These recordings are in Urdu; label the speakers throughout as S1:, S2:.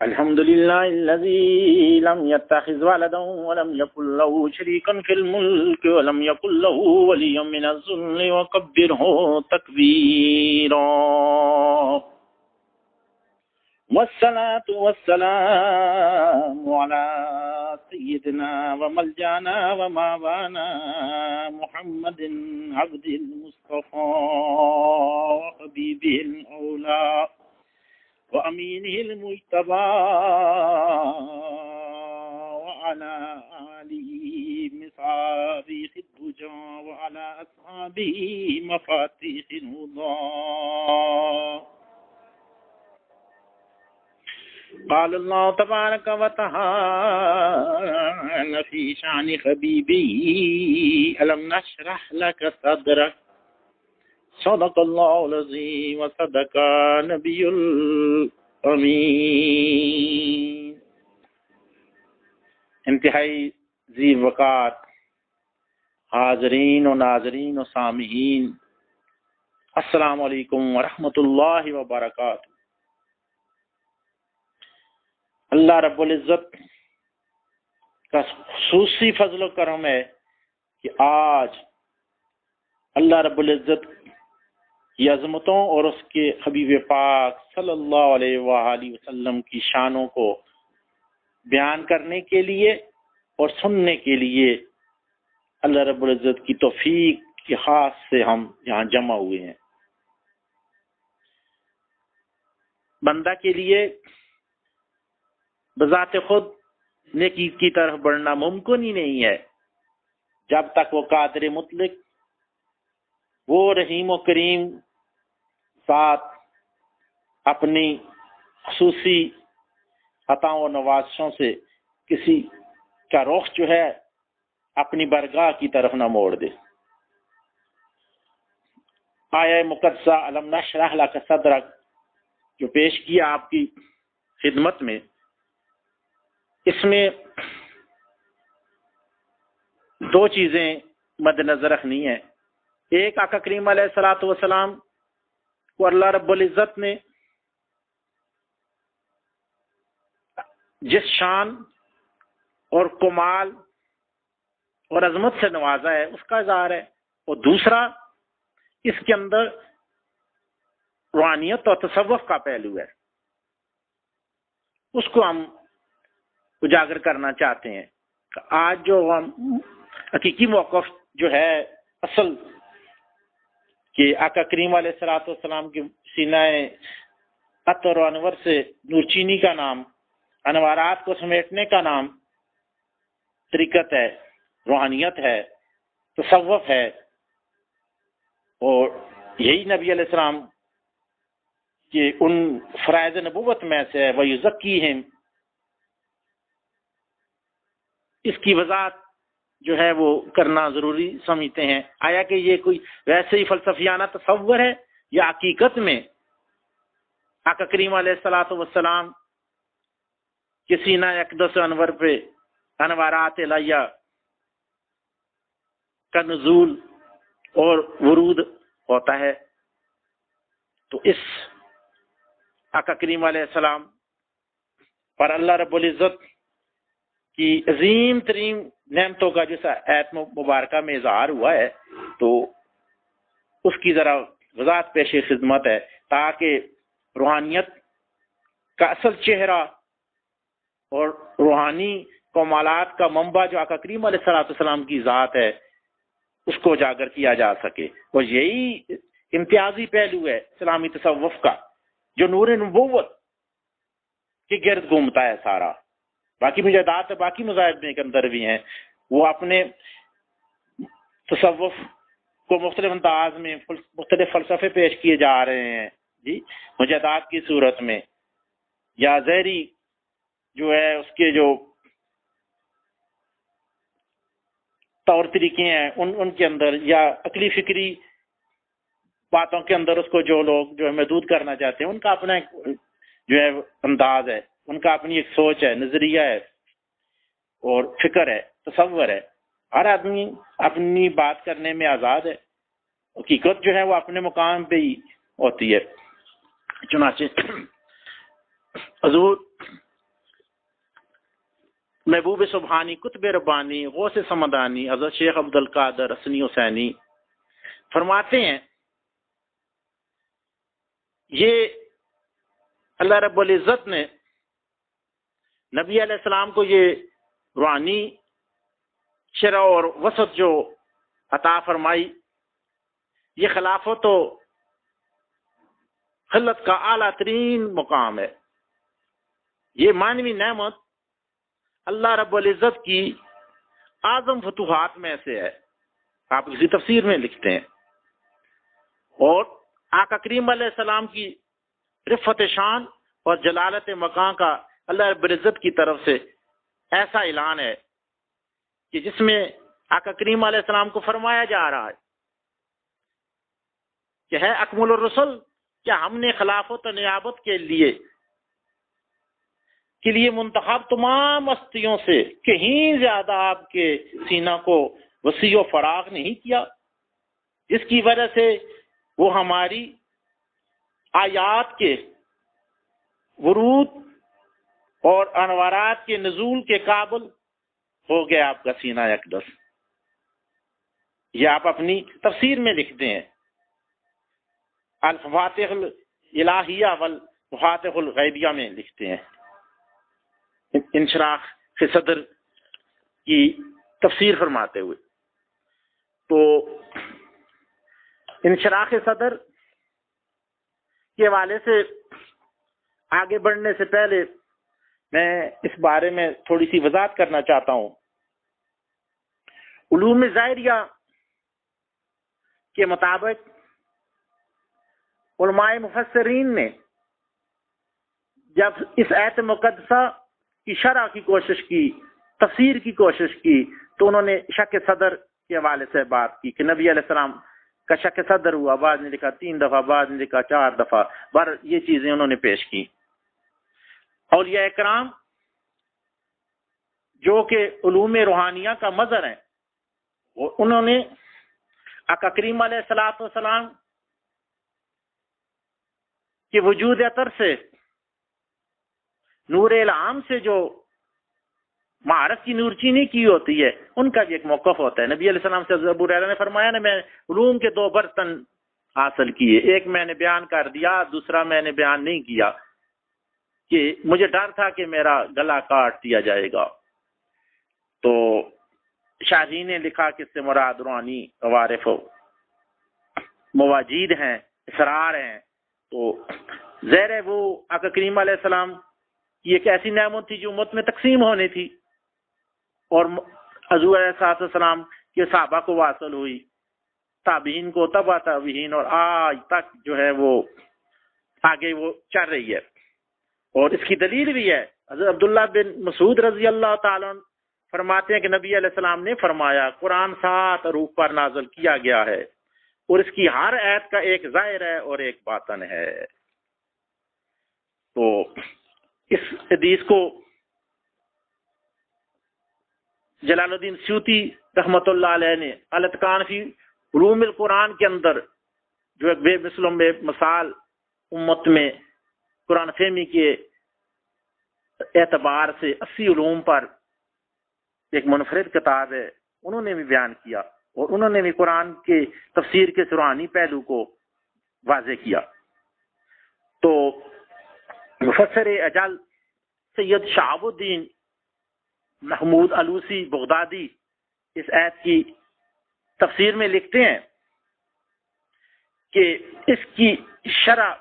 S1: الحمد لله الذي لم يتخذ ولدا ولم يكن له شريكا في الملك ولم يكن له ولي من الذل وكبره تكبيرا. والصلاة والسلام على سيدنا وملجانا وماوانا محمد عبد المصطفى وحبيبه الأولى وأمينه المجتبى وعلى آله مصابيح الدجى وعلى أصحابه مفاتيح الهدى. قال الله تبارك وتعالى في شأن حبيبه ألم نشرح لك صدرك صدق الله العظيم وصدق نبي الأمين. انتہائی ذی وقار حاضرین و ناظرین و سامعین، السلام علیکم ورحمۃ اللہ وبرکاتہ. اللہ رب العزت کا خصوصی فضل و کرم ہے کہ آج اللہ رب العزت کی عظمتوں اور اس کے حبیب پاک صلی اللہ علیہ وآلہ وسلم کی شانوں کو بیان کرنے کے لیے اور سننے کے لیے اللہ رب العزت کی توفیق کے خاص سے ہم یہاں جمع ہوئے ہیں. بندہ کے لیے بذات خود نیکی کی طرف بڑھنا ممکن ہی نہیں ہے جب تک وہ قادر مطلق، وہ رحیم و کریم ساتھ اپنی خصوصی عطاؤں و نوازشوں سے کسی کا رخ جو ہے اپنی برگاہ کی طرف نہ موڑ دے. آیہ مقدسہ الم نشرح لک صدرک جو پیش کیا آپ کی خدمت میں، اس میں دو چیزیں مد نظر رکھنی ہیں. ایک، آقا کریم علیہ الصلوۃ والسلام کو اللہ رب العزت نے جس شان اور کمال اور عظمت سے نوازا ہے اس کا اظہار ہے، اور دوسرا اس کے اندر روحانیت اور تصوف کا پہلو ہے، اس کو ہم اجاگر کرنا چاہتے ہیں. آج جو ہم حقیقی موقف جو ہے اصل کہ آقا کریم علیہ الصلوۃ والسلام کے سینہ عطر و انور سے نور چینی کا نام، انوارات کو سمیٹنے کا نام طریقت ہے، روحانیت ہے، تصوف ہے، اور یہی نبی علیہ السلام کہ ان فرائض نبوت میں سے ہے وَيُزَكِّيهِمْ. اس کی وضاحت جو ہے وہ کرنا ضروری سمجھتے ہیں. آیا کہ یہ کوئی ویسے ہی فلسفیانہ تصور ہے یا حقیقت میں آقا کریم علیہ الصلوۃ والسلام کے سینہ اقدس انور پہ انوارات الہیہ کا نزول اور ورود ہوتا ہے؟ تو اس آقا کریم علیہ السلام پر اللہ رب العزت کی عظیم ترین نعمتوں کا جیسا آیت مبارکہ میں اظہار ہوا ہے، تو اس کی ذرا وضاحت پیش خدمت ہے تاکہ روحانیت کا اصل چہرہ اور روحانی کمالات کا منبع جو آقا کریم علیہ الصلوۃ والسلام کی ذات ہے اس کو اجاگر کیا جا سکے. اور یہی امتیازی پہلو ہے اسلامی تصوف کا جو نور نبوت کے گرد گھومتا ہے سارا. باقی مجاہدات باقی مذاہب کے اندر بھی ہیں، وہ اپنے تصوف کو مختلف انداز میں مختلف فلسفے پیش کیے جا رہے ہیں جی، مجاہدات کی صورت میں، یا ظاہری جو ہے اس کے جو طور طریقے ہیں ان کے اندر، یا عقلی فکری باتوں کے اندر اس کو جو لوگ جو ہے محدود کرنا چاہتے ہیں، ان کا اپنا ایک جو ہے انداز ہے، ان کا اپنی ایک سوچ ہے، نظریہ ہے اور فکر ہے، تصور ہے. ہر آدمی اپنی بات کرنے میں آزاد ہے، حقیقت جو ہے وہ اپنے مقام پہ ہی ہوتی ہے. چنانچہ حضور محبوب سبحانی، قطب ربانی، غوث سمدانی حضرت شیخ عبد القادر حسنی حسینی فرماتے ہیں یہ اللہ رب العزت نے نبی علیہ السلام کو یہ روحانی شرع اور وسط جو عطا فرمائی، یہ خلافت و خلت کا اعلیٰ ترین مقام ہے. یہ معنوی نعمت اللہ رب العزت کی اعظم فتوحات میں سے ہے. آپ کسی تفسیر میں لکھتے ہیں. اور آقا کریم علیہ السلام کی رفت شان اور جلالت مقام کا اللہ رب العزت کی طرف سے ایسا اعلان ہے کہ جس میں آقا کریم علیہ السلام کو فرمایا جا رہا ہے کہ ہے اکمل الرسل، کیا ہم نے خلافت و نیابت کے لیے منتخب تمام ہستیوں سے کہیں زیادہ آپ کے سینہ کو وسیع و فراغ نہیں کیا، جس کی وجہ سے وہ ہماری آیات کے ورود اور انوارات کے نزول کے قابل ہو گیا آپ کا سینہ اقدس. یہ آپ اپنی تفسیر میں لکھتے ہیں، الفواتح الالہیہ والمفاتح الغیبیہ میں لکھتے ہیں، انشراح صدر کی تفسیر فرماتے ہوئے. تو انشراح صدر کے حوالے سے آگے بڑھنے سے پہلے میں اس بارے میں تھوڑی سی وضاحت کرنا چاہتا ہوں. علوم ظاہریہ کے مطابق علماء مفسرین نے جب اس آیت مقدسہ کی شرح کی کوشش کی، تفسیر کی کوشش کی، تو انہوں نے شک صدر کے حوالے سے بات کی کہ نبی علیہ السلام کا شک صدر ہوا. بعض نے لکھا 3 دفعہ، بعض نے لکھا 4 دفعہ، بر یہ چیزیں انہوں نے پیش کی. اولیاء اکرام جو کہ علوم روحانیہ کا مظہر ہیں، انہوں نے آقا کریم علیہ السلام کے وجود اطہر سے، نور الہام سے جو معارف کی نور چینی کی ہوتی ہے، ان کا بھی ایک موقف ہوتا ہے. نبی علیہ السلام سے ابو ہریرہ نے فرمایا نا، میں علوم کے 2 برتن حاصل کیے، ایک میں نے بیان کر دیا، دوسرا میں نے بیان نہیں کیا کہ مجھے ڈر تھا کہ میرا گلا کاٹ دیا جائے گا. تو شاہجی نے لکھا کہ اس سے مراد روحانی عوارف مواجید ہیں، اسرار ہیں. تو ظاہر ہے وہ آقا کریم علیہ السلام کی ایک ایسی نعمت تھی جو امت میں تقسیم ہونی تھی، اور حضور علیہ السلام کے صحابہ کو واصل ہوئی، تابعین کو، تبع تابعین، اور آج تک جو ہے وہ آگے وہ چل رہی ہے. اور اس کی دلیل بھی ہے، حضرت عبداللہ بن مسعود رضی اللہ تعالیٰ عنہ فرماتے ہیں کہ نبی علیہ السلام نے فرمایا قرآن 7 حروف پر نازل کیا گیا ہے، اور اس کی ہر آیت کا ایک ظاہر ہے اور ایک باطن ہے. تو اس حدیث کو جلال الدین سیوطی رحمۃ اللہ علیہ نے الاتقان فی علوم القرآن کے اندر جو ایک بے مثل بے مثال امت میں قرآن فہمی کے اعتبار سے 80 علوم پر ایک منفرد کتاب ہے، انہوں نے بھی بیان کیا، اور انہوں نے بھی قرآن کے تفسیر کے روحانی پہلو کو واضح کیا. تو مفسر اجل سید شہاب الدین محمود علوسی بغدادی اس آیت کی تفسیر میں لکھتے ہیں کہ اس کی شرح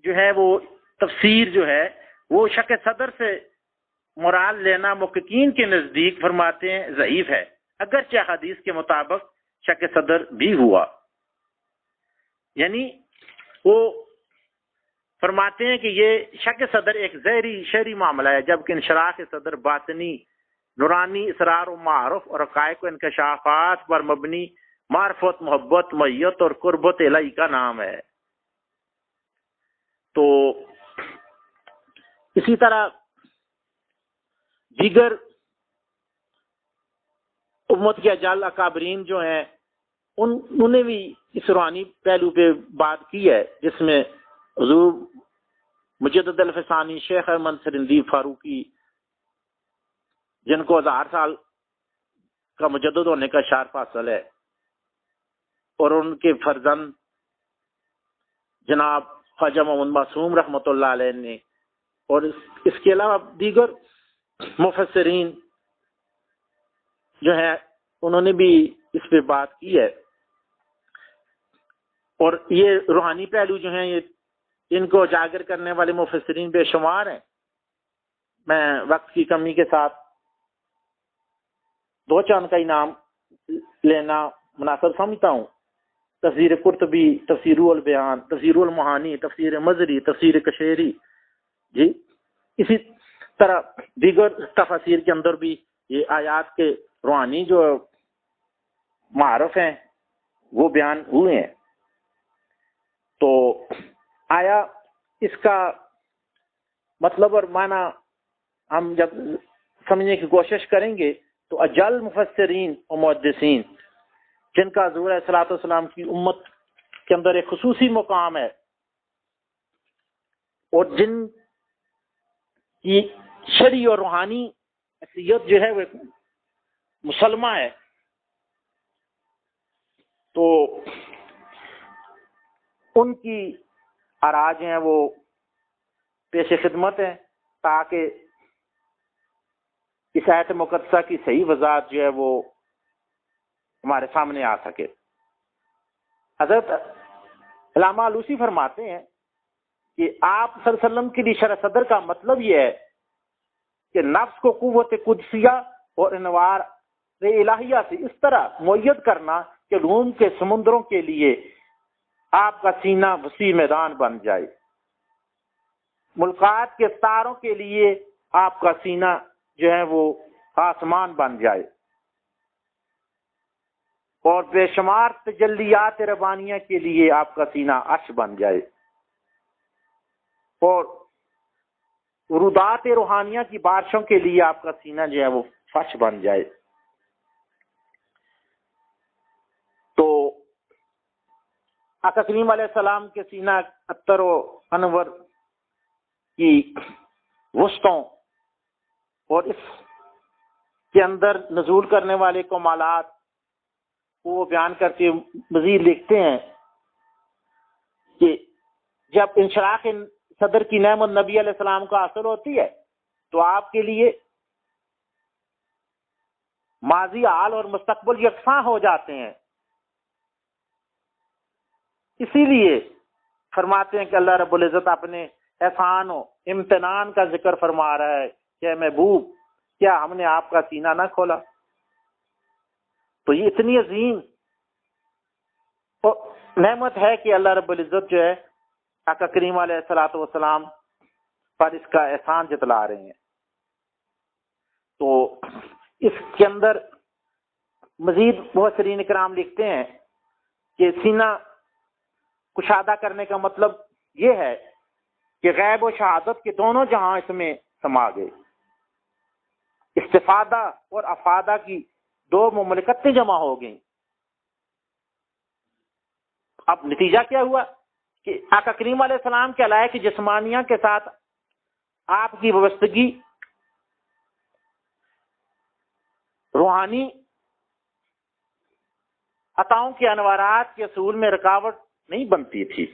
S1: جو ہے وہ تفسیر جو ہے وہ شک صدر سے مراد لینا محققین کے نزدیک فرماتے ہیں ضعیف ہے، اگرچہ حدیث کے مطابق شک صدر بھی ہوا. یعنی وہ فرماتے ہیں کہ یہ شک صدر ایک ظاہری شہری معاملہ ہے، جبکہ انشراح صدر باطنی نورانی اسرار و معارف اور حقائق و انکشافات پر مبنی معرفت، محبت، معیت اور قربت الہی کا نام ہے. تو اسی طرح دیگر امت کے اجل اکابرین جو ہیں انہوں نے بھی اس روحانی پہلو پہ بات کی ہے، جس میں حضور مجدد الفسانی شیخ احمد سرندی فاروقی، جن کو 1000 سال کا مجدد ہونے کا شرف حاصل ہے، اور ان کے فرزند جناب خواجہ محمد معصوم رحمۃ اللہ علیہ نے، اور اس کے علاوہ دیگر مفسرین جو ہیں انہوں نے بھی اس پہ بات کی ہے. اور یہ روحانی پہلو جو ہیں یہ ان کو اجاگر کرنے والے مفسرین بے شمار ہیں. میں وقت کی کمی کے ساتھ 2-4 کا نام لینا مناسب سمجھتا ہوں. تفسیر قرطبی، تفسیر البیان، تفسیر المعانی، تفسیر مظہری، تفسیر کشیری، جی اسی طرح دیگر تفاسیر کے اندر بھی یہ آیات کے روحانی جو معارف ہیں وہ بیان ہوئے ہیں. تو آیا اس کا مطلب اور معنی ہم جب سمجھنے کی کوشش کریں گے تو اجل مفسرین و محدثین جن کا حضور علیہ الصلوۃ والسلام کی امت کے اندر ایک خصوصی مقام ہے، اور جن کی شرعی اور روحانی حیثیت جو ہے وہ مسلمہ ہے، تو ان کی آراء جو ہیں وہ پیش خدمت ہیں تاکہ اس آیت مقدسہ کی صحیح وضاحت جو ہے وہ ہمارے سامنے آ سکے. حضرت علامہ آلوسی فرماتے ہیں کہ آپ صلی اللہ علیہ وسلم کے لیے شرح صدر کا مطلب یہ ہے کہ نفس کو قوت قدسیہ اور انوار الہیہ سے اس طرح مؤید کرنا کہ روم کے سمندروں کے لیے آپ کا سینہ وسیع میدان بن جائے، ملکات کے ستاروں کے لیے آپ کا سینہ جو ہے وہ آسمان بن جائے، اور بے شمار تجلیات ربانیہ کے لیے آپ کا سینہ عرش بن جائے، اور ورودات روحانیہ کی بارشوں کے لیے آپ کا سینہ جو ہے وہ فرش بن جائے. تو آقا کریم علیہ السلام کے سینہ اطہر و انور کی وسطوں اور اس کے اندر نزول کرنے والے کمالات کو وہ بیان کر کے مزید لکھتے ہیں کہ جب انشراح صدر کی نعمت نبی علیہ السلام کو حاصل ہوتی ہے تو آپ کے لیے ماضی، حال اور مستقبل یکساں ہو جاتے ہیں. اسی لیے فرماتے ہیں کہ اللہ رب العزت اپنے احسان و امتنان کا ذکر فرما رہا ہے کہ محبوب کیا ہم نے آپ کا سینہ نہ کھولا. تو یہ اتنی عظیم نعمت ہے کہ اللہ رب العزت جو ہے آقا کریم علیہ الصلوۃ والسلام پر اس کا احسان جتلا رہے ہیں. تو اس کے اندر مزید مفسرین کرام لکھتے ہیں کہ سینہ کشادہ کرنے کا مطلب یہ ہے کہ غیب و شہادت کے دونوں جہاں اس میں سما گئے، استفادہ اور افادہ کی 2 مملکتیں جمع ہو گئیں. اب نتیجہ کیا ہوا کہ آقا کریم علیہ السلام کے علائق جسمانیہ کے ساتھ آپ کی وابستگی روحانی عطاؤں کے انوارات کے اصول میں رکاوٹ نہیں بنتی تھی.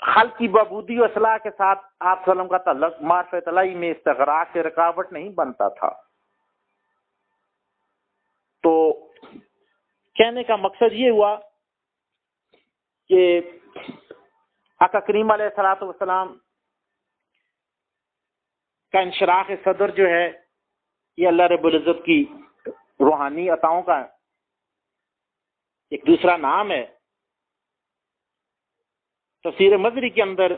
S1: خلق کی بابودی و اصلاح کے ساتھ آپ صلی اللہ علیہ وسلم کا تعلق معرفت الہی میں استغراق سے رکاوٹ نہیں بنتا تھا. تو کہنے کا مقصد یہ ہوا کہ آقا کریم علیہ الصلوۃ والسلام کا انشراح صدر جو ہے یہ اللہ رب العزت کی روحانی عطاؤں کا ایک دوسرا نام ہے. تفسیر مظہری کے اندر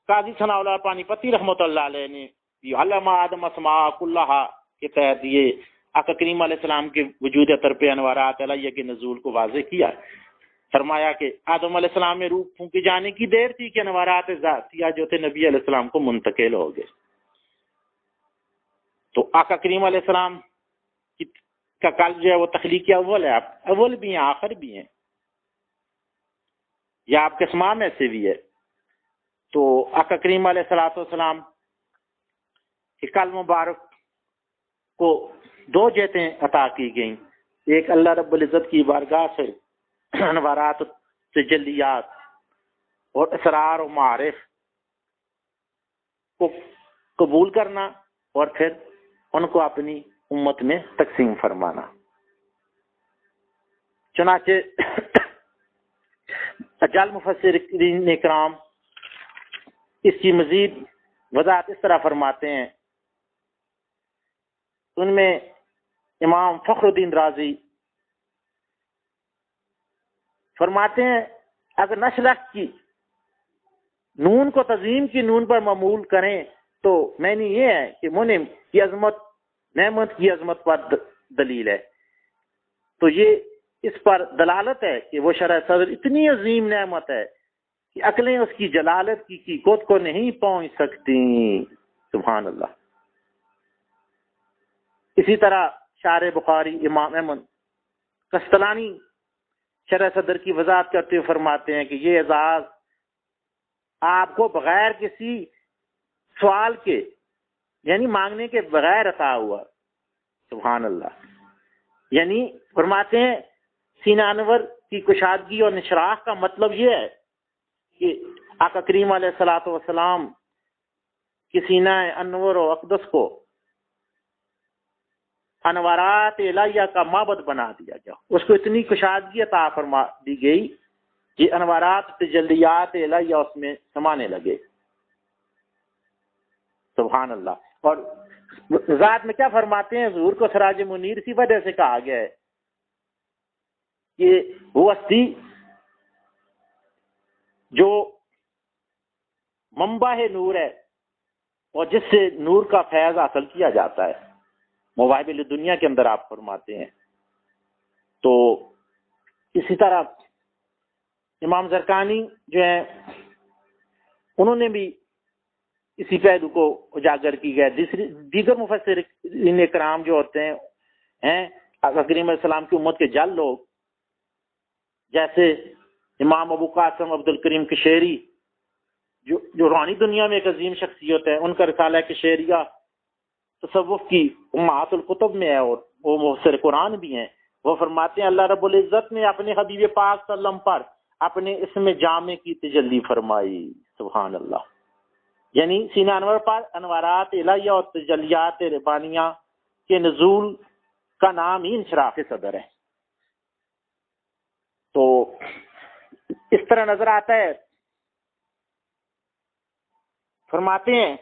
S1: قاضی ثناء اللہ پانی پتی رحمۃ اللہ علیہ نے علم آدم اسماء کلھا کے تحت یہ آقا کریم علیہ السلام کے وجود اطہر پہ انوارات الہیہ کے نزول کو واضح کیا. فرمایا کہ آدم علیہ السلام میں روح پھونکے جانے کی دیر تھی کہ انوارات ذاتیہ جو تھے نبی علیہ السلام کو منتقل ہو گئے. تو آقا کریم علیہ السلام کا قلب جو ہے وہ تخلیق اول ہے، آپ اول بھی ہیں آخر بھی ہیں. یا آپ کے اسماء میں سے بھی ہے. تو آقا کریم علیہ الصلوۃ والسلام کے کلم مبارک کو 2 جہتیں عطا کی گئیں. ایک اللہ رب العزت کی بارگاہ سے انوارات تجلیات اور اسرار و معارف کو قبول کرنا اور پھر ان کو اپنی امت میں تقسیم فرمانا. چنانچہ اجل مفسرین اکرام اس کی مزید وضاحت اس طرح فرماتے ہیں. ان میں امام فخر الدین رازی فرماتے ہیں اگر نشلق کی نون کو تظیم کی نون پر معمول کریں تو معنی یہ ہے کہ منعم کی عظمت نعمت کی عظمت پر دلیل ہے. تو یہ اس پر دلالت ہے کہ وہ شرح صدر اتنی عظیم نعمت ہے کہ عقلیں اس کی جلالت کی قوت کو نہیں پہنچ سکتی. سبحان اللہ. اسی طرح شارح بخاری امام احمد قسطلانی شرح صدر کی وضاحت کرتے ہوئے فرماتے ہیں کہ یہ اعزاز آپ کو بغیر کسی سوال کے یعنی مانگنے کے بغیر عطا ہوا. سبحان اللہ. یعنی فرماتے ہیں سینہ انور کی کشادگی اور انشراح کا مطلب یہ ہے کہ آقا کریم علیہ الصلوۃ والسلام کی سینہ انور و اقدس کو انوارات الہیہ کا معبد بنا دیا گیا. اس کو اتنی کشادگی عطا فرما دی گئی کہ انوارات تجلیات الہیہ اس میں سمانے لگے. سبحان اللہ. اور ذات میں کیا فرماتے ہیں حضور کو سراج منیر اسی وجہ سے کہا گیا ہے کہ وہ ہستی جو منبع نور ہے اور جس سے نور کا فیض حاصل کیا جاتا ہے. مواہب دنیا کے اندر آپ فرماتے ہیں. تو اسی طرح امام زرقانی جو ہیں انہوں نے بھی اسی پہلو کو اجاگر کی گیا. دیگر مفسرین اکرام جو ہوتے ہیں آقا کریم علیہ السلام کی امت کے جل لوگ جیسے امام ابو قاسم عبد الکریم کشیری جو روحانی دنیا میں ایک عظیم شخصیت ہے. ان کا رسالہ کشیریہ تصوف کی امہات الکتب میں ہے اور وہ مفسر قرآن بھی ہیں. وہ فرماتے ہیں اللہ رب العزت نے اپنے حبیب پاک صلی اللہ علیہ وسلم پر اپنے اسم جامع کی تجلی فرمائی. سبحان اللہ. یعنی سینہ انور پر انوارات الہیہ اور تجلیات ربانیہ کے نزول کا نام ہی انشراح صدر ہے. تو اس طرح نظر آتا ہے. فرماتے ہیں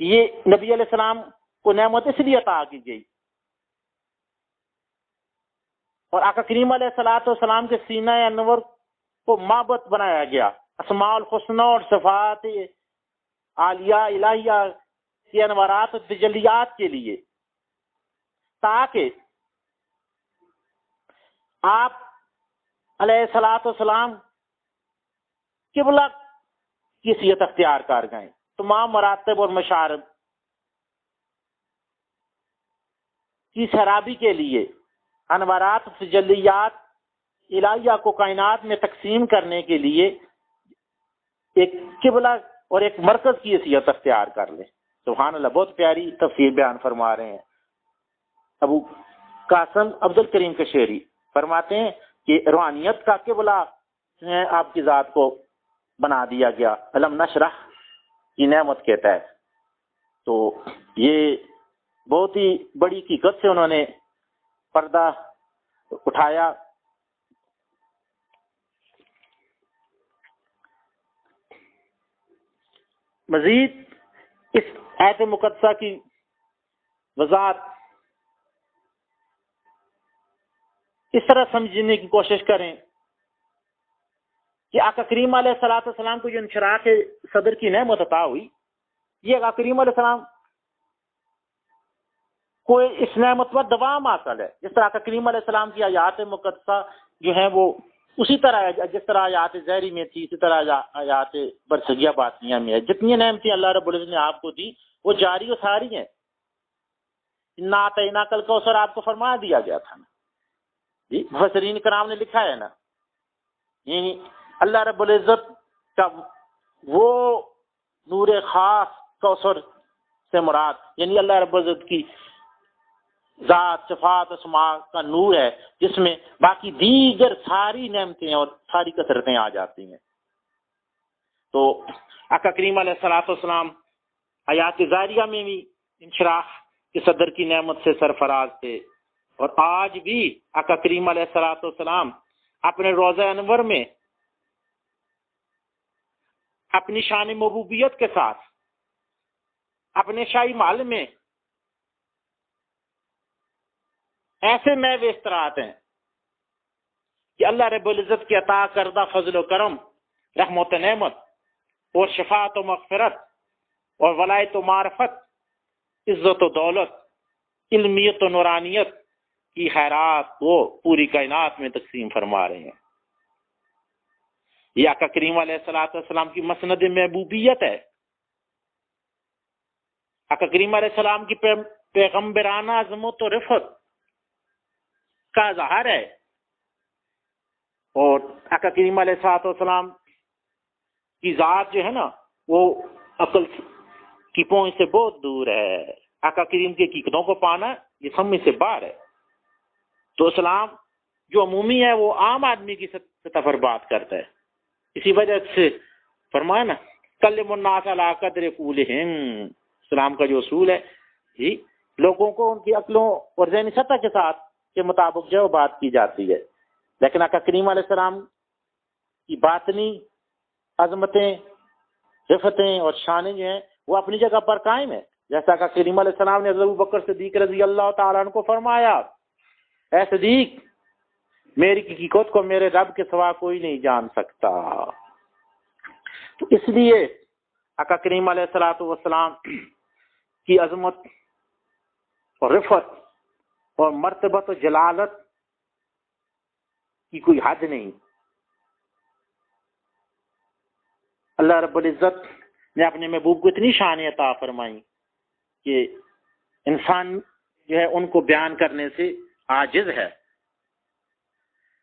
S1: کہ یہ نبی علیہ السلام کو نعمت اس لیے عطا کی گئی اور آقا کریم علیہ الصلوۃ والسلام کے سینہ انور کو معبد بنایا گیا اسماء الحسنی اور صفات عالیہ الہیہ کی انوارات و تجلیات کے لیے تاکہ آپ علیہ الصلوۃ والسلام قبلہ کی حیثیت اختیار کر گئے. تمام مراتب اور مشارب کی سرابی کے لیے انوارات تجلیات الہیہ کو کائنات میں تقسیم کرنے کے لیے ایک قبلہ اور ایک مرکز کی حیثیت اختیار کر لیں. سبحان اللہ. بہت پیاری تفسیر بیان فرما رہے ہیں ابو قاسم عبد الکریم کشیری. فرماتے ہیں کہ روحانیت کا قبلہ آپ کی ذات کو بنا دیا گیا علم نشرح کی نعمت کے تحت. تو یہ بہت ہی بڑی حقیقت سے انہوں نے پردہ اٹھایا. مزید اس آیت مقدسہ کی وضاحت اس طرح سمجھنے کی کوشش کریں کہ آقا کریم علیہ الصلوۃ والسلام کو جو انشراح صدر کی نعمت عطا ہوئی یہ آقا کریم علیہ السلام کو اس نعمت پر دوام حاصل ہے. جس طرح آقا کریم علیہ السلام کی آیات مقدسہ جو ہیں وہ اسی طرح ہے جس طرح آیات ظاہری میں تھی اسی طرح آیات برصغیہ باطنیہ میں ہے. جتنی نعمتیں اللہ رب العزت نے آپ کو دی وہ جاری و ساری ہیں. انا اعطیناک الکوثر آپ کو فرما دیا گیا تھا نا جی. مفسرین کرام نے لکھا ہے نا یعنی اللہ رب العزت کا وہ نور خاص کوثر سے مراد یعنی اللہ رب العزت کی ذات صفات اسماء کا نور ہے، جس میں باقی دیگر ساری نعمتیں اور ساری کثرتیں آ جاتی ہیں۔ تو آقا کریم علیہ الصلوۃ والسلام حیات ظاہریہ میں بھی انشراح کے صدر کی نعمت سے سرفراز تھے، اور آج بھی آقا کریم علیہ الصلوۃ والسلام اپنے روضہ انور میں اپنی شان مبوبیت کے ساتھ اپنے شاہی محل میں ایسے میوے استرات ہیں کہ اللہ رب العزت کی عطا کردہ فضل و کرم، رحمت و نعمت اور شفاعت و مغفرت اور ولایت و معرفت، عزت و دولت، علمیت و نورانیت کی خیرات وہ پوری کائنات میں تقسیم فرما رہے ہیں۔ یہ آقا کریم علیہ الصلوۃ والسلام کی مسند محبوبیت ہے، آقا کریم علیہ السلام کی پیغمبرانہ عظمت و رفعت کا اظہار ہے، اور آقا کریم علیہ الصلوۃ والسلام کی ذات جو ہے نا وہ عقل کی پہنچ سے بہت دور ہے۔ آقا کریم کے حقیقتوں کو پانا یہ سمجھ سے باہر ہے۔ تو اسلام جو عمومی ہے وہ عام آدمی کی سطح پر بات کرتا ہے، اسی وجہ سے فرمایا نا کلم الناس علی قدر قولہم، اسلام کا جو اصول ہے جی لوگوں کو ان کی عقلوں اور ذہنی سطح کے ساتھ کے مطابق جو بات کی جاتی ہے، لیکن آقا کریم علیہ السلام کی باطنی عظمتیں، رفتیں اور شانیں جو ہیں وہ اپنی جگہ پر قائم ہے، جیسا کہ کریم علیہ السلام نے حضرت ابوبکر صدیق رضی اللہ تعالیٰ عنہ کو فرمایا، اے صدیق میری حقیقت کو میرے رب کے سوا کوئی نہیں جان سکتا۔ تو اس لیے آقا کریم علیہ الصلوۃ والسلام کی عظمت اور رفعت اور مرتبت و جلالت کی کوئی حد نہیں۔ اللہ رب العزت نے اپنے محبوب کو اتنی شان عطا فرمائی کہ انسان جو ہے ان کو بیان کرنے سے عاجز ہے۔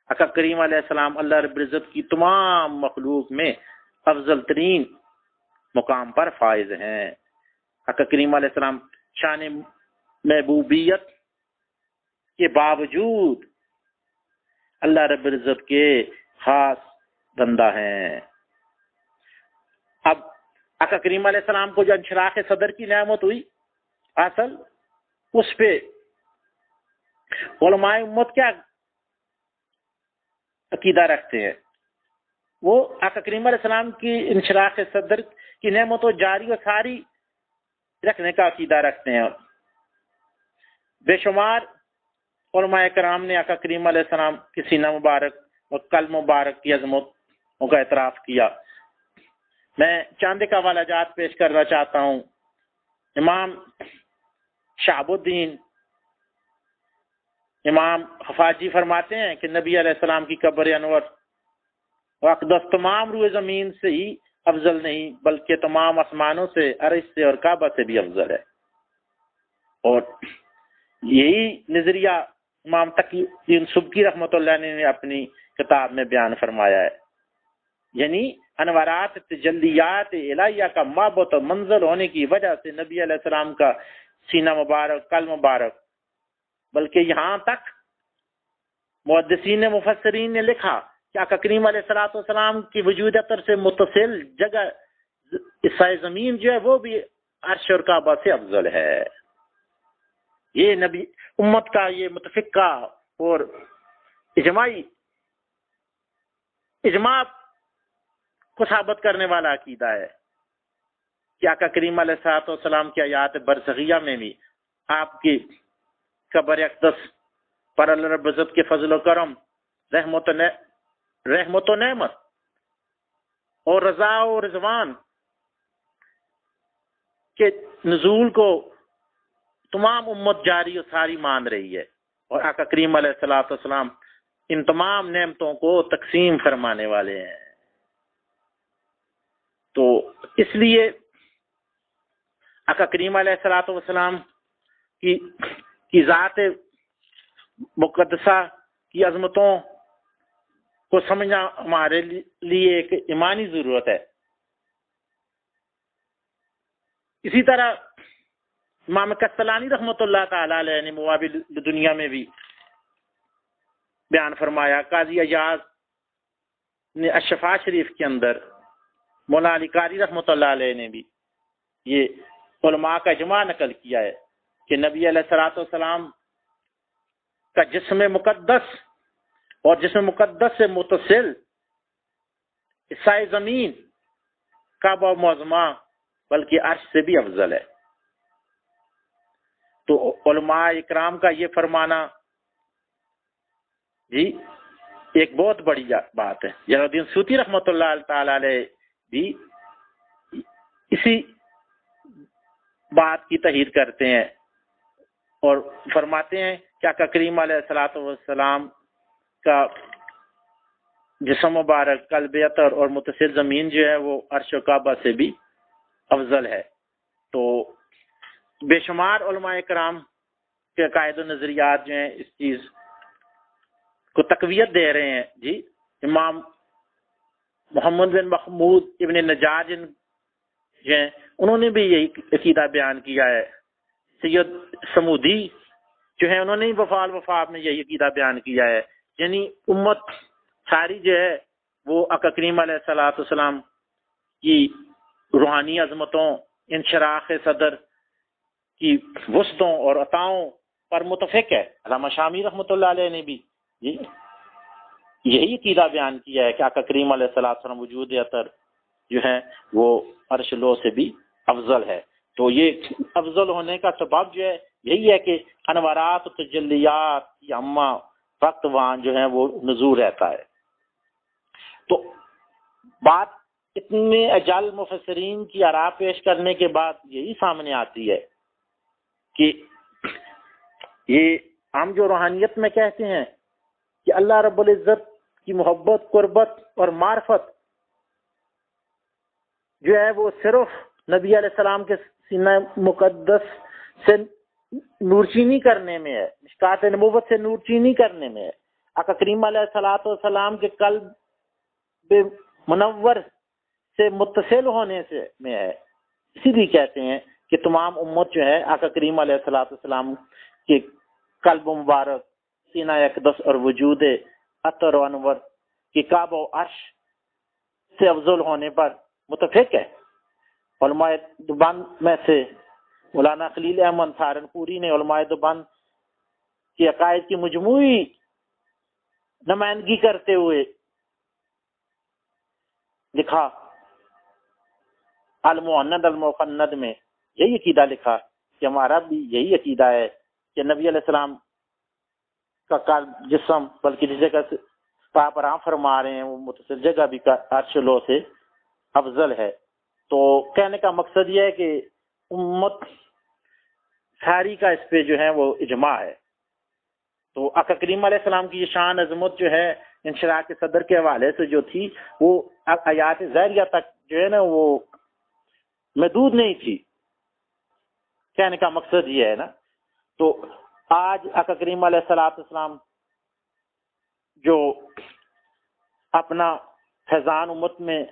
S1: آقا کریم علیہ السلام اللہ رب العزت کی تمام مخلوق میں افضل ترین مقام پر فائز ہیں۔ آقا کریم علیہ السلام شان محبوبیت کے باوجود اللہ رب العزت کے خاص بندہ ہیں۔ اب آقا کریم علیہ السلام کو جو انشراح صدر کی نعمت ہوئی اصل اس پہ علماء امت کیا عقیدہ رکھتے ہیں؟ وہ آقا کریم علیہ السلام کی انشراح صدر کی نعمت و جاری و ساری رکھنے کا عقیدہ رکھتے ہیں۔ بے شمار علماء کرام نے آقا کریم علیہ السلام کی سینہ مبارک اور قلب مبارک کی عظمتوں کا اعتراف کیا۔ میں چاند کا حوالہ جات پیش کرنا چاہتا ہوں۔ امام شہاب الدین امام حفاظی فرماتے ہیں کہ نبی علیہ السلام کی قبر انور اقدس تمام روئے زمین سے ہی افضل نہیں بلکہ تمام آسمانوں سے، عرش سے اور کعبہ سے بھی افضل ہے، اور یہی نظریہ امام تقی الدین سبکی رحمۃ اللہ علیہ نے اپنی کتاب میں بیان فرمایا ہے۔ یعنی انوارات تجلیات الہیہ کا مابعث و منزل ہونے کی وجہ سے نبی علیہ السلام کا سینہ مبارک، قلب مبارک، بلکہ یہاں تک محدثین مفسرین نے لکھا کہ آقا کریم علیہ الصلوۃ والسلام کی وجود اطہر سے متصل جگہ سائے زمین جو ہے وہ بھی عرش اور کعبہ سے افضل ہے۔ یہ نبی امت کا یہ متفقہ اور اجماع کو ثابت کرنے والا عقیدہ ہے کہ آقا کریم علیہ الصلوۃ والسلام کی حیات برزخیہ میں بھی آپ کی قبر اقدس پر اللہ رب العزت کے فضل و کرم، رحمت و نعمت اور رضا و رضوان کے نزول کو تمام امت جاری و ساری مان رہی ہے، اور آقا کریم علیہ الصلوۃ والسلام ان تمام نعمتوں کو تقسیم فرمانے والے ہیں۔ تو اس لیے آقا کریم علیہ الصلوۃ والسلام کی ذات مقدسہ کی عظمتوں کو سمجھنا ہمارے لیے ایک ایمانی ضرورت ہے۔ اسی طرح امام قسطلانی رحمۃ اللہ تعالی علیہ نے موابل دنیا میں بھی بیان فرمایا، قاضی ایاز نے الشفاء شریف کے اندر، مولانا علی قاری رحمۃ اللہ علیہ نے بھی یہ علماء کا اجماع نقل کیا ہے کہ نبی علیہ الصلوۃ والسلام کا جسم مقدس اور جسم مقدس سے متصل حصہ زمین کعبہ معظمہ بلکہ عرش سے بھی افضل ہے۔ تو علماء اکرام کا یہ فرمانا جی ایک بہت بڑی بات ہے۔ جلال الدین سیوطی رحمۃ اللہ تعالی علیہ بھی اسی بات کی تائید کرتے ہیں اور فرماتے ہیں کہ آقا کریم علیہ الصلوۃ والسلام کا جسم مبارک، قلب اطہر اور متصل زمین جو ہے وہ عرش و کعبہ سے بھی افضل ہے۔ تو بے شمار علماء کرام کے عقائد و نظریات جو ہیں اس چیز کو تقویت دے رہے ہیں۔ جی امام محمد بن محمود ابن نجار جو ہیں انہوں نے بھی یہی عقیدہ بیان کیا ہے۔ سید سمودی جو ہیں انہوں نے وفال وفاب میں یہی عقیدہ بیان کیا ہے، یعنی امت ساری جو ہے وہ آقا کریم علیہ الصلوۃ والسلام کی روحانی عظمتوں، انشراح صدر کی وسعتوں اور عطاؤں پر متفق ہے۔ علامہ شامی رحمۃ اللہ علیہ نے بھی یہی عقیدہ بیان کیا ہے کہ آقا کریم علیہ الصلوۃ والسلام وجود اطہر جو ہے وہ عرش لو سے بھی افضل ہے۔ تو یہ افضل ہونے کا سبب جو ہے یہی ہے کہ انوارات و تجلیات کی عامہ وقت وہاں جو ہے وہ نزول رہتا ہے۔ تو بات اتنے اجل مفسرین کی آراء پیش کرنے کے بعد یہی سامنے آتی ہے کہ یہ ہم جو روحانیت میں کہتے ہیں کہ اللہ رب العزت کی محبت، قربت اور معرفت جو ہے وہ صرف نبی علیہ السلام کے سینہ مقدس سے نور چینی کرنے میں ہے، مشکات نبوت سے نور چینی کرنے میں ہے، آقا کریم علیہ الصلوۃ والسلام کے قلب منور سے متصل ہونے سے میں ہے۔ اسی لیے کہتے ہیں کہ تمام امت جو ہے آقا کریم علیہ الصلوۃ والسلام کے قلب مبارک، سینہ اقدس اور وجود اطہر و انور کی کعبہ و عرش سے افضل ہونے پر متفق ہے۔ علماء دیوبند میں سے مولانا خلیل احمد سہارنپوری نے علماء دیوبند کے عقائد کی مجموعی نمائندگی کرتے ہوئے لکھا، المعند المفند میں یہی عقیدہ لکھا کہ ہمارا بھی یہی عقیدہ ہے کہ نبی علیہ السلام کا قلب، جسم، بلکہ جس جگہ سے آپ آرام فرما رہے ہیں وہ متصل جگہ بھی عرش لو سے افضل ہے۔ تو کہنے کا مقصد یہ ہے کہ امت ساری کا اس پہ جو ہے وہ اجماع ہے۔ تو آقا کریم علیہ السلام کی یہ شان عظمت جو ہے انشراح کے صدر کے حوالے سے جو تھی وہ آیات ظاہریہ تک جو ہے نا وہ محدود نہیں تھی، کہنے کا مقصد یہ ہے نا۔ تو آج آقا کریم علیہ السلام جو اپنا فیضان امت میں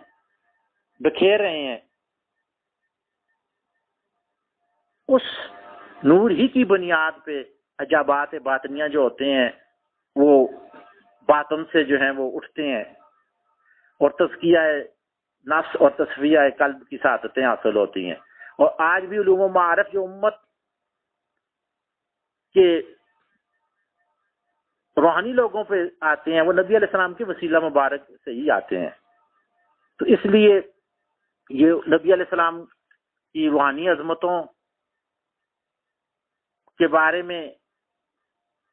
S1: بکھیر رہے ہیں، اس نور ہی کی بنیاد پہ عجابات باطنیہ جو ہوتے ہیں وہ باطن سے جو ہیں وہ اٹھتے ہیں اور تزکیہ نفس اور تصفیہ قلب کی سعادتیں حاصل ہوتی ہیں۔ اور آج بھی علوم و معارف جو امت کے روحانی لوگوں پہ آتے ہیں وہ نبی علیہ السلام کے وسیلہ مبارک سے ہی آتے ہیں۔ تو اس لیے یہ نبی علیہ السلام کی روحانی عظمتوں کے بارے میں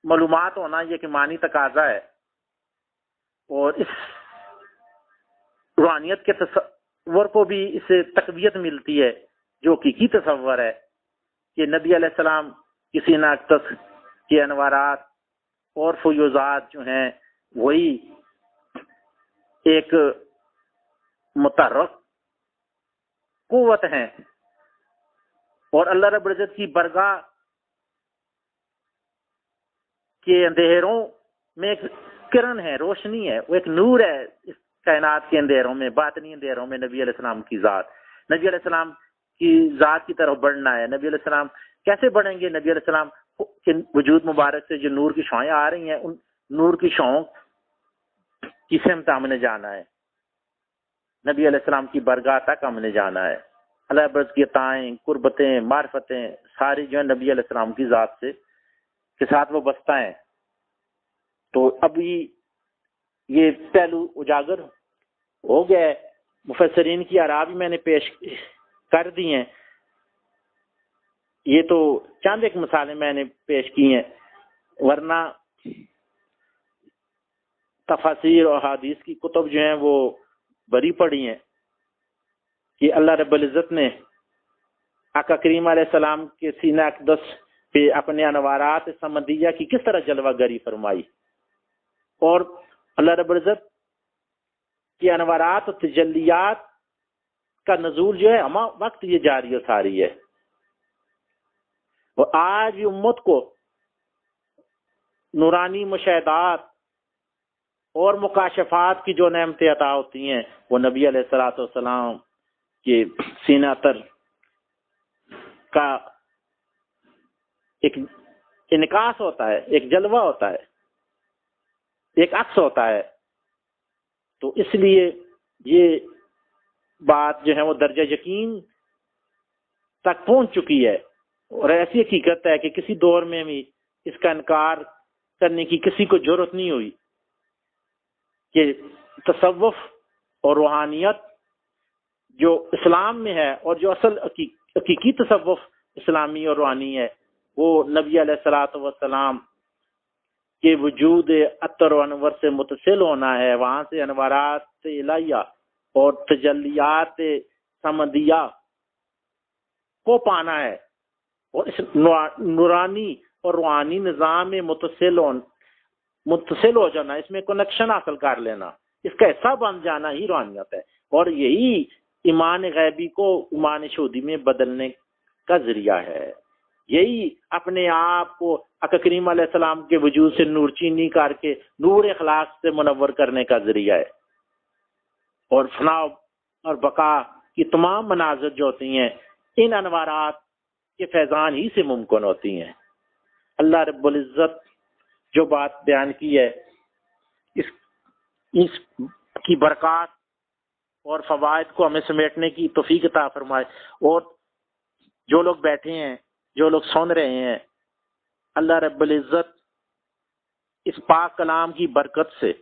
S1: معلومات ہونا یہ کہ ایمانی تقاضا ہے، اور اس روحانیت کے تصور کو بھی اس سے تقویت ملتی ہے جو حقیقی تصور ہے کہ نبی علیہ السلام کی سینہ اقدس کے انوارات اور فیوضات جو ہیں وہی ایک متحرک قوت ہیں، اور اللہ رب العزت کی برگاہ کے اندھیروں میں ایک کرن ہے، روشنی ہے، وہ ایک نور ہے اس کائنات کے اندھیروں میں، باطنی اندھیروں میں نبی علیہ السلام کی ذات، نبی علیہ السلام کی ذات کی طرف بڑھنا ہے۔ نبی علیہ السلام کیسے بڑھیں گے؟ نبی علیہ السلام کے وجود مبارک سے جو نور کی شعائیں آ رہی ہیں، ان نور کی شعاؤں کی سمت ہم نے جانا ہے، نبی علیہ السلام کی برگاہ تک ہم نے جانا ہے۔ اللہ برز کی عطائیں، قربتیں، معرفتیں ساری جو ہے نبی علیہ السلام کی ذات سے کے ساتھ وہ بستہ ہیں۔ تو اب یہ پہلو اجاگر ہو گیا ہے، مفسرین کی آراء بھی میں نے پیش کر دی ہیں، یہ تو چند ایک مثالیں میں نے پیش کی ہیں، ورنہ تفاسیر اور حدیث کی کتب جو ہیں وہ بری پڑی ہیں کہ اللہ رب العزت نے آقا کریم علیہ السلام کے سینہ اقدس پہ اپنے انوارات سمدیہ کی کس طرح جلوہ گری فرمائی، اور اللہ رب العزت کی انوارات و تجلیات کا نزول جو ہے ہمہ وقت یہ جاری و ساری ہے، اور آج امت کو نورانی مشاہدات اور مکاشفات کی جو نعمتیں عطا ہوتی ہیں وہ نبی علیہ الصلوۃ والسلام کے سینہ تر کا ایک انعکاس ہوتا ہے، ایک جلوہ ہوتا ہے، ایک عکس ہوتا ہے۔ تو اس لیے یہ بات جو ہے وہ درجہ یقین تک پہنچ چکی ہے، اور ایسی حقیقت ہے کہ کسی دور میں بھی اس کا انکار کرنے کی کسی کو جرأت نہیں ہوئی کہ تصوف اور روحانیت جو اسلام میں ہے، اور جو اصل حقیقی تصوف اسلامی اور روحانی ہے، وہ نبی علیہ الصلوۃ والسلام کے وجود عطر و انور سے متصل ہونا ہے، وہاں سے انوارات الہیہ اور تجلیات سمدیہ کو پانا ہے، اور اس نورانی اور روحانی نظام میں متصل ہو جانا، اس میں کنیکشن حاصل کر لینا، اس کا حصہ بن جانا ہی روحانیت ہے، اور یہی ایمان غیبی کو ایمان شہودی میں بدلنے کا ذریعہ ہے، یہی اپنے آپ کو آقا کریم علیہ السلام کے وجود سے نور چینی کر کے نور اخلاق سے منور کرنے کا ذریعہ ہے، اور فنا اور بقا کی تمام مناظر جو ہوتی ہیں ان انوارات کے فیضان ہی سے ممکن ہوتی ہیں۔ اللہ رب العزت جو بات بیان کی ہے اس کی برکات اور فوائد کو ہمیں سمیٹنے کی توفیق عطا فرمائے، اور جو لوگ بیٹھے ہیں، جو لوگ سن رہے ہیں، اللہ رب العزت اس پاک کلام کی برکت سے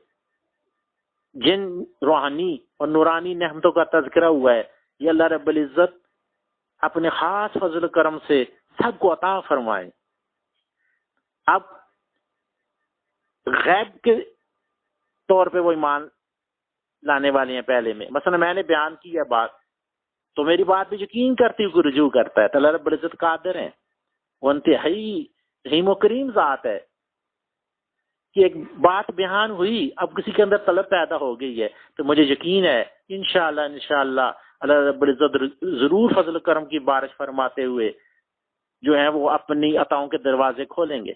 S1: جن روحانی اور نورانی نعمتوں کا تذکرہ ہوا ہے، یہ اللہ رب العزت اپنے خاص فضل کرم سے سب کو عطا فرمائے۔ اب غیب کے طور پہ وہ ایمان لانے والے ہیں پہلے میں، مثلا میں نے بیان کی ہے بات، تو میری بات بھی یقین کرتی ہوئی رجوع کرتا ہے، تو اللہ رب العزت قادر ہیں، وہ انتہائی رحیم و کریم ذات ہے کہ ایک بات بیان ہوئی، اب کسی کے اندر طلب پیدا ہو گئی ہے، تو مجھے یقین ہے انشاءاللہ اللہ رب العزت ضرور فضل کرم کی بارش فرماتے ہوئے جو ہے وہ اپنی عطاؤں کے دروازے کھولیں گے۔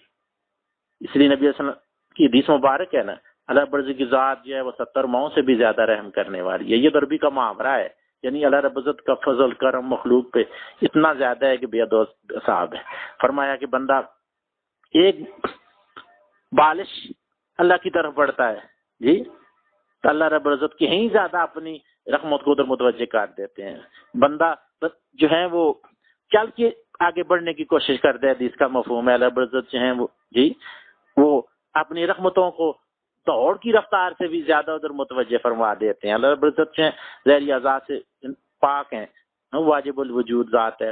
S1: اس لیے نبی صلی اللہ علیہ وسلم کی حدیث مبارک ہے نا، اللہ رب العزت کی ذات جو ہے وہ 70 ماؤں سے بھی زیادہ رحم کرنے والی ہے، یہ عربی کا محاورہ ہے، یعنی اللہ رب العزت کا فضل کرم مخلوق پہ اتنا زیادہ ہے کہ بے حد صاحب ہے۔ فرمایا کہ بندہ ایک بالش اللہ کی طرف بڑھتا ہے جی، تو اللہ رب العزت کہیں زیادہ اپنی رحمت کو ادھر متوجہ کر دیتے ہیں، بندہ جو ہے وہ چل کے آگے بڑھنے کی کوشش کرتا ہے، حدیث کا مفہوم ہے، اللہ رب العزت جو ہے وہ جی وہ اپنی رحمتوں کو دوڑ کی رفتار سے بھی زیادہ ادھر متوجہ فرما دیتے ہیں۔ اللہ رب العزت جو ہے ظاہری اعضاء سے پاک ہیں، واجب الوجود ذات ہے،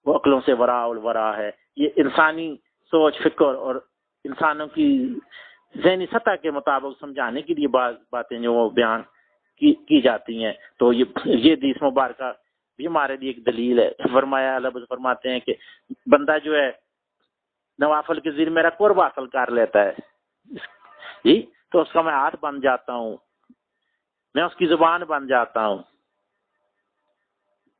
S1: وہ عقلوں سے وراء الورا ہے، یہ انسانی سوچ فکر اور انسانوں کی ذہنی سطح کے مطابق سمجھانے کے لیے باتیں جو وہ بیان کی جاتی ہیں، تو یہ حدیث مبارکہ بھی ہمارے لیے ایک دلیل ہے۔ فرمایا اللہ فرماتے ہیں کہ بندہ جو ہے نوافل کے ذریعے میرا قرب حاصل کر لیتا ہے جی، تو اس کا میں ہاتھ بن جاتا ہوں، میں اس کی زبان بن جاتا ہوں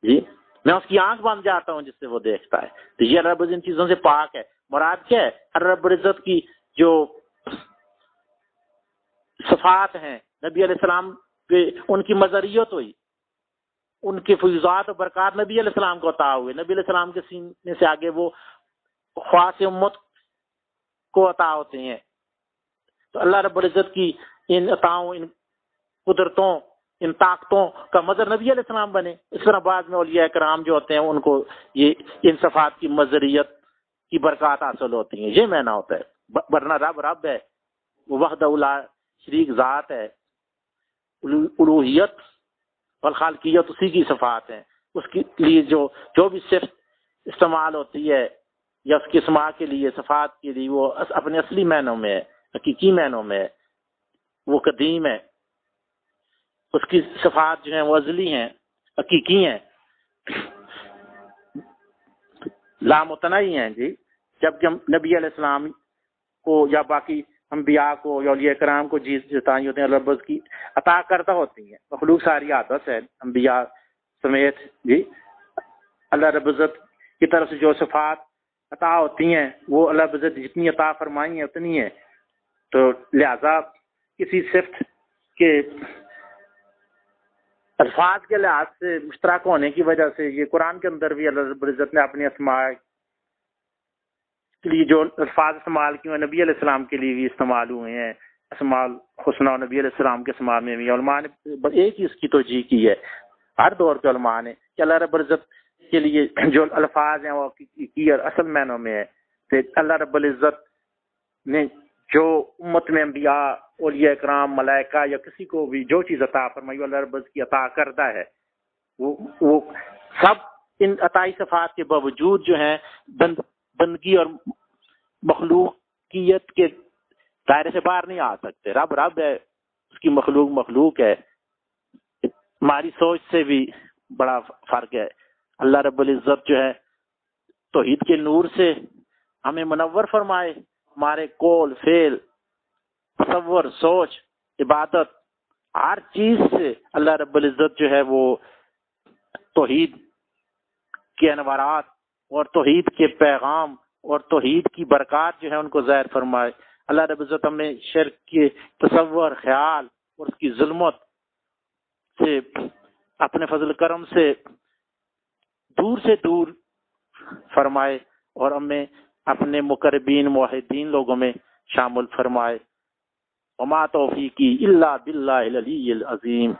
S1: جی، میں اس کی آنکھ بن جاتا ہوں جس سے وہ دیکھتا ہے۔ تو یہ رب ان چیزوں سے پاک ہے۔ مراد کیا ہے؟ رب العزت کی جو صفات ہیں نبی علیہ السلام پہ ان کی مظہریت ہوئی، ان کے فیضات و برکات نبی علیہ السلام کو عطا ہوئے، نبی علیہ السلام کے سینے سے آگے وہ خواص امت کو عطا ہوتے ہیں۔ تو اللہ رب العزت کی ان عطاؤں، ان قدرتوں، ان طاقتوں کا مظہر نبی علیہ السلام بنے۔ اس طرح بعد میں اولیاء کرام جو ہوتے ہیں ان کو یہ ان صفات کی مظہریت کی برکات حاصل ہوتی ہیں، یہ معنی ہوتا ہے۔ ورنہ رب ہے، وہ وحدہ لا شریک ذات ہے، الوہیت اور خالقیت اسی کی صفات ہیں۔ اس کے لیے جو بھی صفت استعمال ہوتی ہے یا اس کے اسماء کے لیے، صفات کے لیے، وہ اپنے اصلی معنوں میں ہے، حقیقی معنوں میں ہے، وہ قدیم ہے، اس کی صفات جو ہیں وہ ازلی ہیں، حقیقی ہیں، لامتناہی ہیں جی۔ جبکہ ہم نبی علیہ السلام کو یا باقی انبیاء کو یا اولیاء کرام کو جتائی ہوتے ہیں اللہ رب کی عطا کردہ ہوتی ہیں، مخلوق ساری عادت ہے انبیاء سمیت جی۔ اللہ رب العزت کی طرف سے جو صفات عطا ہوتی ہیں وہ اللہ رب العزت جتنی عطا فرمائی ہیں اتنی ہیں، تو لہذا کسی صفت کے الفاظ کے لحاظ سے مشترک ہونے کی وجہ سے یہ قرآن کے اندر بھی اللہ رب العزت نے اپنی اسماء کے لیے جو الفاظ استعمال کیے ہیں نبی علیہ السلام کے لیے بھی استعمال ہوئے ہیں، اسماء الحسنی نبی علیہ السلام کے اسماء میں بھی علماء نے ایک ہی اس کی توجیہ کی ہے، ہر دور کے علماء نے، کہ اللہ رب العزت کے لیے جو الفاظ ہیں وہ حقیقی اور اصل معنوں میں ہے۔ کہ اللہ رب العزت نے جو امت میں انبیاء، اولیاء کرام، ملائکہ یا کسی کو بھی جو چیز عطا فرمائی اللہ رب العزت کی عطا کردہ ہے، وہ سب ان عطائی صفات کے باوجود جو ہیں بندگی اور مخلوقیت کے دائرے سے باہر نہیں آ سکتے۔ رب ہے، اس کی مخلوق ہے، ہماری سوچ سے بھی بڑا فرق ہے۔ اللہ رب العزت جو ہے توحید کے نور سے ہمیں منور فرمائے، ہمارے قول، فعل، تصور، سوچ، عبادت، ہر چیز سے اللہ رب العزت جو ہے وہ توحید کے انوارات اور توحید کے پیغام اور توحید کی برکات جو ہے ان کو ظاہر فرمائے۔ اللہ رب العزت ہمیں شرک کے تصور، خیال اور اس کی ظلمت سے اپنے فضل کرم سے دور فرمائے اور ہمیں اپنے مقربین موحدین لوگوں میں شامل فرمائے۔ وما توفیقی الا باللہ العلی العظیم۔